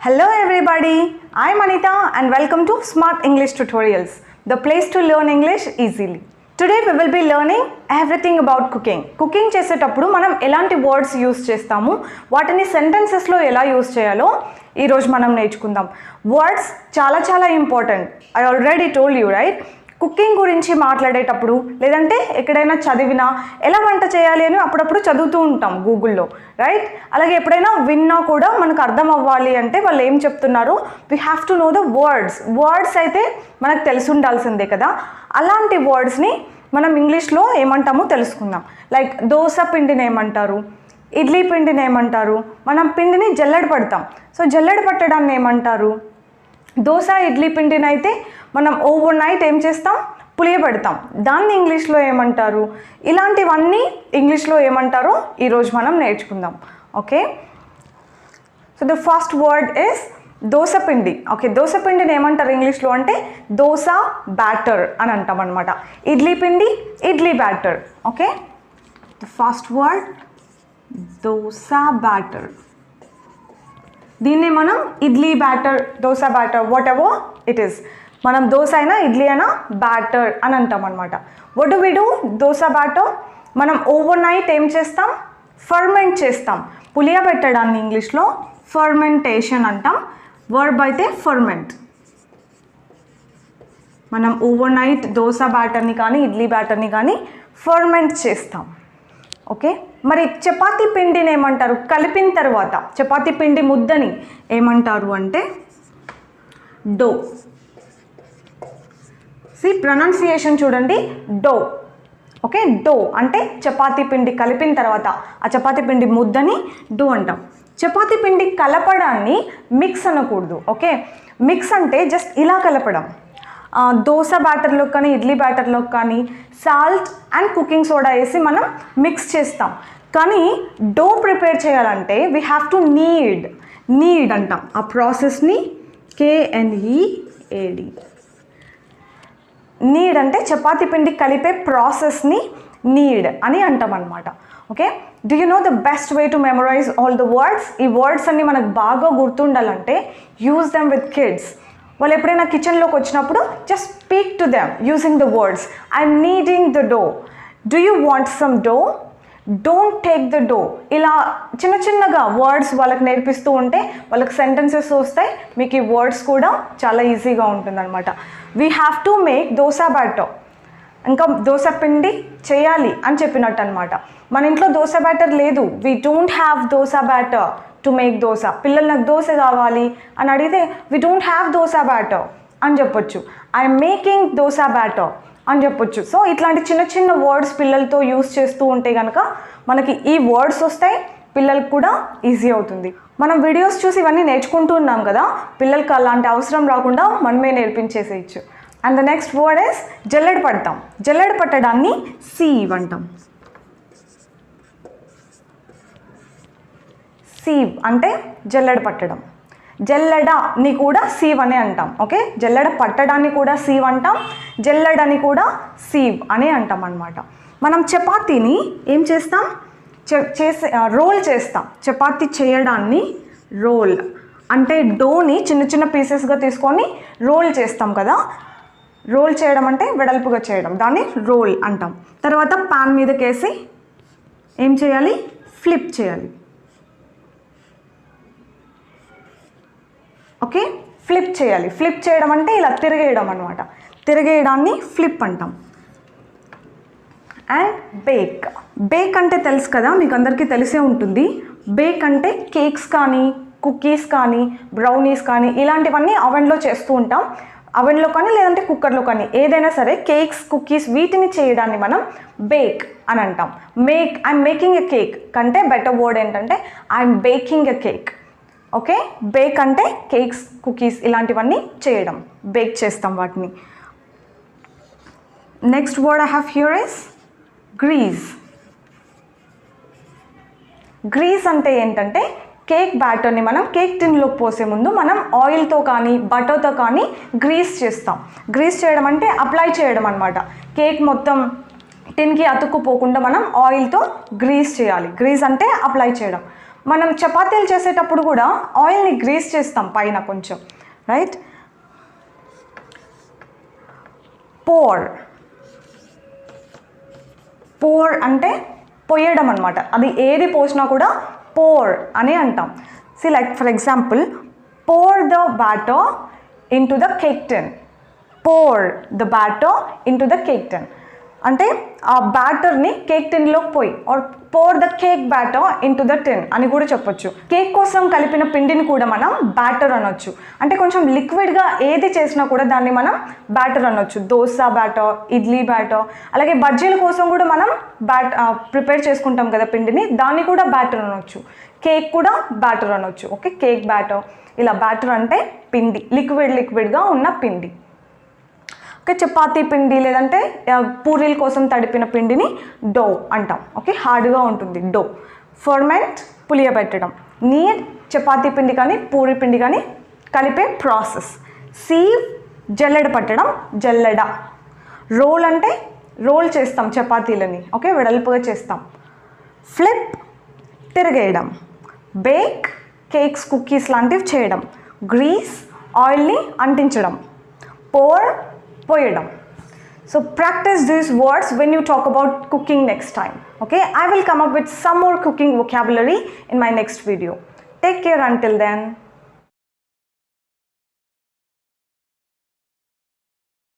Hello everybody, I am Anita and welcome to Smart English Tutorials, the place to learn English easily. Today we will be learning everything about cooking. Cooking చేసేటప్పుడు మనం ఎలాంటి words use చేస్తాము, వాటిని సెంటెన్సెస్లో ఎలా use చేయాలో ఈరోజు మనం నేర్చుకుందాం. వర్డ్స్ చాలా important. I already told you, right? Cooking గురించి మాట్లాడేటప్పుడు లేదంటే ఎక్కడైనా చదివినా ఎలా వంట చేయాలి అని అప్పుడప్పుడు చదువుతూ ఉంటాం గూగుల్లో, రైట్? అలాగే ఎప్పుడైనా విన్నా కూడా మనకు అర్థం అవ్వాలి అంటే వాళ్ళు ఏం చెప్తున్నారు, we have to know the words అయితే మనకు తెలిసి ఉండాల్సిందే కదా. అలాంటి వర్డ్స్ని మనం ఇంగ్లీష్లో ఏమంటామో తెలుసుకుందాం. లైక్ దోశ పిండిని ఏమంటారు, ఇడ్లీ పిండిని ఏమంటారు, మనం పిండిని జల్లెడ పడతాం, సో జల్లెడ పట్టడాన్ని ఏమంటారు. దోశ ఇడ్లీ పిండిని అయితే మనం ఓవర్ నైట్ ఏం చేస్తాం, పులియబెడతాం, దాన్ని ఇంగ్లీష్లో ఏమంటారు. ఇలాంటివన్నీ ఇంగ్లీష్లో ఏమంటారో ఈరోజు మనం నేర్చుకుందాం. Okay, so the first word is dosa పిండి. ఓకే, దోశ పిండిని ఏమంటారు ఇంగ్లీష్లో అంటే దోశ బ్యాటర్ అని అంటాం అనమాట. ఇడ్లీ పిండి idli batter. Okay, the first word dosa batter. దీన్ని మనం idli batter, dosa batter, whatever it is. మనం దోశ అయినా ఇడ్లీ అయినా బ్యాటర్ అని అంటాం అనమాట. What do we do, dosa batter మనం ఓవర్ నైట్ ఏం చేస్తాం, ఫర్మెంట్ చేస్తాం. పులియబెట్టడాన్ని ఇంగ్లీష్లో ఫర్మెంటేషన్ అంటాం. వర్బ్ అయితే ఫర్మెంట్. మనం ఓవర్ నైట్ దోశ బ్యాటర్ని కానీ ఇడ్లీ బ్యాటర్ని కానీ ఫర్మెంట్ చేస్తాం. ఓకే, మరి చపాతీ పిండిని ఏమంటారు, కలిపిన తర్వాత చపాతీ పిండి ముద్దని ఏమంటారు అంటే డో. సి ప్రొనౌన్సియేషన్ చూడండి, డో. ఓకే, డో అంటే చపాతీ పిండి కలిపిన తర్వాత ఆ చపాతీ పిండి ముద్దని డో అంటాం. చపాతీ పిండి కలపడాన్ని మిక్స్ అనకూడదు. ఓకే, మిక్స్ అంటే జస్ట్ ఇలా కలపడం. దోశ బ్యాటర్లో కానీ ఇడ్లీ బ్యాటర్లో కానీ సాల్ట్ అండ్ కుకింగ్ సోడా వేసి మనం మిక్స్ చేస్తాం. కానీ డో ప్రిపేర్ చేయాలంటే వీ హ్యావ్ టు నీడ్ అంటాం. ఆ ప్రాసెస్ని KNEAD. నీడ్ అంటే చపాతీ పిండి కలిపే ప్రాసెస్ని నీడ్ అని అంటాం అనమాట. Okay, do you know the best way to memorise all the words? ఈ వర్డ్స్ అన్ని మనకు బాగా గుర్తుండాలంటే యూజ్ దెమ్ విత్ కిడ్స్. వాళ్ళు ఎప్పుడైనా కిచెన్లోకి వచ్చినప్పుడు just speak to them using the words. I'm needing the dough, do you want some dough, don't take the dough. ఇలా చిన్నగా వర్డ్స్ వాళ్ళకి నేర్పిస్తూ ఉంటే వాళ్ళకి సెంటెన్సెస్ వస్తాయి, మీకు ఈ వర్డ్స్ కూడా చాలా ఈజీగా ఉంటుందన్నమాట. We have to make dosa batter. ఇంకా దోశ పిండి చేయాలి అని చెప్పినట్టు అనమాట. మన ఇంట్లో దోశ బ్యాటర్ లేదు, we don't have dosa batter to make dosa. పిల్లలు నాకు దోశ కావాలి అని అడిగితే we don't have dosa batter అని చెప్పొచ్చు. ఐఎమ్ మేకింగ్ దోశ బ్యాటర్ అని చెప్పొచ్చు. సో ఇట్లాంటి చిన్న వర్డ్స్ పిల్లలతో యూస్ చేస్తూ ఉంటే కనుక మనకి ఈ వర్డ్స్ వస్తాయి, పిల్లలకు కూడా ఈజీ అవుతుంది. మనం వీడియోస్ చూసి ఇవన్నీ నేర్చుకుంటూ ఉన్నాం కదా, పిల్లలకి అలాంటి అవసరం రాకుండా మనమే నేర్పించేసేయచ్చు. And the next word is జల్లెడ పడతాం. జల్లెడ పట్టడాన్ని సీవ్ అంటాం. సీవ్ అంటే జల్లెడ పట్టడం. జల్లెడని కూడా సీవ్ అని అంటాం. ఓకే, జల్లెడ పట్టడాన్ని కూడా సీవ్ అంటాం, జల్లెడని కూడా సీవ్ అని అంటాం అన్నమాట. మనం చపాతీని ఏం చేస్తాం, రోల్ చేస్తాం. చపాతీ చేయడాన్ని రోల్ అంటే డోని చిన్న పీసెస్గా తీసుకొని రోల్ చేస్తాం కదా. రోల్ చేయడం అంటే వెడల్పుగా చేయడం, దాన్ని రోల్ అంటాం. తర్వాత పాన్ మీదకేసి ఏం చేయాలి, ఫ్లిప్ చేయాలి. ఓకే, ఫ్లిప్ చేయాలి. ఫ్లిప్ చేయడం అంటే ఇలా తిరిగేయడం అనమాట. తిరిగేయడాన్ని ఫ్లిప్ అంటాం. అండ్ బేక్ అంటే తెలుసు కదా, మీకు అందరికీ తెలిసే ఉంటుంది. బేక్ అంటే కేక్స్ కానీ కుకీస్ కానీ బ్రౌనీస్ కానీ ఇలాంటివన్నీ అవెన్లో చేస్తూ ఉంటాం. అవెన్లో కానీ లేదంటే కుక్కర్లో కానీ ఏదైనా సరే కేక్స్ కుకీస్ వీటిని చేయడాన్ని మనం బేక్ అని అంటాం. ఐఎమ్ మేకింగ్ ఎ కేక్ కంటే బెటర్ వర్డ్ ఏంటంటే I'm baking a cake. Okay, bake అంటే కేక్స్ కుకీస్ ఇలాంటివన్నీ చేయడం, బేక్ చేస్తాం వాటిని. Next word I have here is grease. Grease అంటే ఏంటంటే కేక్ బ్యాటర్ని మనం కేక్ టిన్లోకి పోసే ముందు మనం ఆయిల్తో కానీ బటర్తో కానీ గ్రీస్ చేస్తాం. గ్రీస్ చేయడం అంటే అప్లై చేయడం అనమాట. కేక్ మొత్తం టిన్కి అతుక్కుపోకుండా మనం ఆయిల్తో గ్రీస్ చేయాలి. గ్రీస్ అంటే అప్లై చేయడం. మనం చపాతీలు చేసేటప్పుడు కూడా ఆయిల్ని గ్రీస్ చేస్తాం పైన కొంచెం, రైట్? పోర్, పోర్ అంటే పోయడం అనమాట. అది ఏది పోసినా కూడా పోర్ అని అంటాం. See like for example, pour the batter into the cake tin. Pour the batter into the cake tin అంటే ఆ బ్యాటర్ని కేక్ టిన్లోకి పోయి, or pour the cake batter into the tin అని కూడా చెప్పొచ్చు. కేక్ కోసం కలిపిన పిండిని కూడా మనం బ్యాటర్ అనొచ్చు. అంటే కొంచెం లిక్విడ్గా ఏది చేసినా కూడా దాన్ని మనం బ్యాటర్ అనొచ్చు. దోశ బ్యాటర్, ఇడ్లీ బ్యాటర్, అలాగే బజ్జీల కోసం కూడా మనం ప్రిపేర్ చేసుకుంటాం కదా పిండిని, దాన్ని కూడా బ్యాటర్ అనొచ్చు. కేక్ కూడా బ్యాటర్ అనొచ్చు. Okay, cake batter. ఇలా బ్యాటర్ అంటే పిండి, లిక్విడ్గా ఉన్న పిండి. ఓకే, చపాతీ పిండి లేదంటే పూరీల కోసం తడిపిన పిండిని డో అంటాం. ఓకే, హార్డ్గా ఉంటుంది డో. ఫర్మెంట్, పులియబెట్టడం. నీడ్, చపాతీ పిండి కానీ పూరి పిండి కానీ కలిపే ప్రాసెస్. సీవ్, జల్లెడ పట్టడం, జల్లెడ. రోల్ అంటే రోల్ చేస్తాం చపాతీలని. ఓకే, వెడల్పుగా చేస్తాం. ఫ్లిప్, తిరగేయడం. బేక్, కేక్స్, కుకీస్ లాంటివి చేయడం. గ్రీస్, ఆయిల్ని అంటించడం. పోర్, పోయడం. So practice these words when you talk about cooking next time. Okay, I will come up with some more cooking vocabulary in my next video. Take care until then.